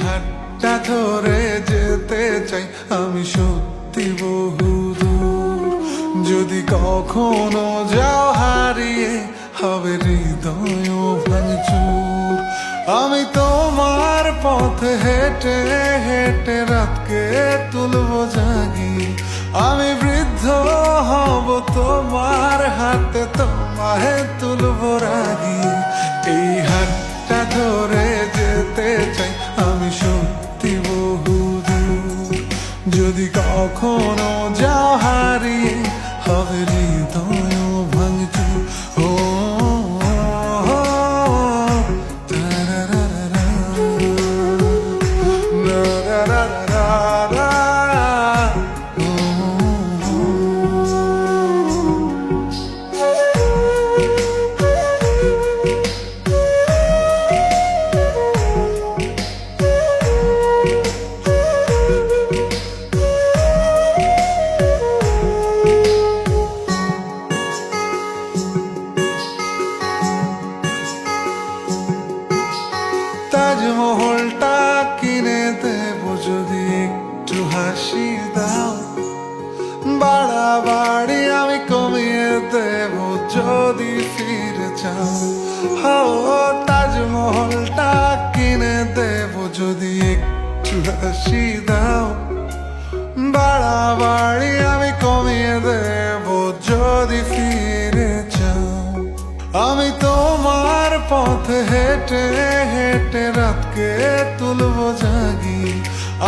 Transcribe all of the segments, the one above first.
হাতটা ধরে যেতে চাই আমি সত্যি বহুদূর। যদি কখনো যাও হারিয়ে হবে হৃদয় ভাঙচুর। আমি তোমার পথে হেঁটে হেঁটে রাতকে তুলবো জাগিয়ে। আমি বৃদ্ধ হব তোমার হাতে, তোমায় তুলবো রাগিয়ে। এই হাতটা ধরে যেতে চাই আমি সত্যি বহুদূর। যদি কখনো যাও হারিয়ে হবে হৃদয় ভাঙচুর। ও তাজমহলটা কিনে দেব যদি একটু হাসি দাও। বাড়াবাড়ি আমি কমিয়ে দেব যদি ফিরে যাও। তাজমহলটা কিনে দেব যদি একটু হাসি দাও। বাড়াবাড়ি আমি কমিয়ে দেব যদি ফিরে যাও। আমি তোমার পথে হেঁটে হেঁটে রাতকে তুলবো জাগিয়ে।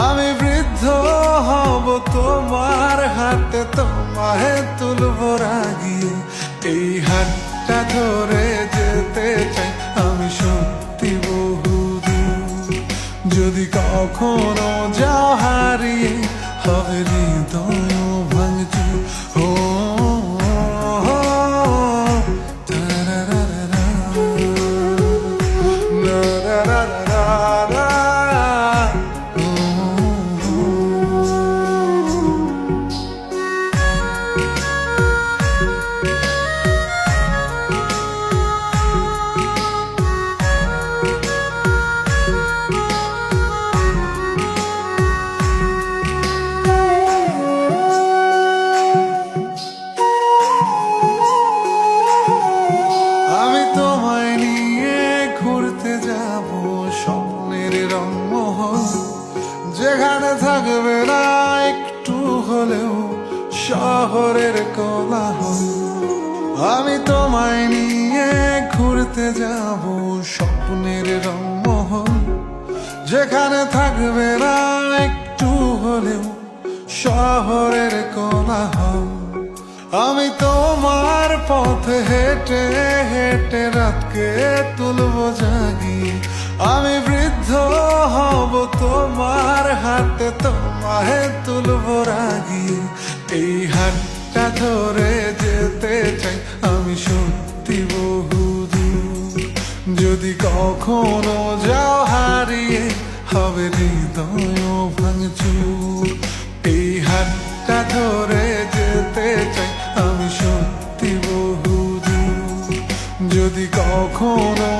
আমি বৃদ্ধ হব তোমার হাতে, তোমায় তুলবো রাগিয়ে। এই হাতটা ধরে যেতে চাই আমি সত্যি বহুদূর। যদি কখনো যাও হারিয়ে হবে হৃদয় ভাঙচুর। ও যেখানে থাকবে না একটু হলেও শহরের কোলাহল। আমি তোমায় নিয়ে ঘুরতে যাব স্বপ্নের রংমহল। যেখানে থাকবে না একটু হলেও শহরের কোলাহল। আমি তোমার পথে হেঁটে হেঁটে রাতকে তুলবো জাগিয়ে। আমি বৃদ্ধ হব তোমার হাতে, তোমায় তুলবো রাগিয়ে। এই হাতটা ধরে যেতে চাই আমি সত্যি বহুদূর। যদি কখনো যাও হারিয়ে হবে হৃদয় ভাঙচুর। এই হাতটা ধরে যেতে চাই আমি সত্যি বহুদূর। যদি কখনো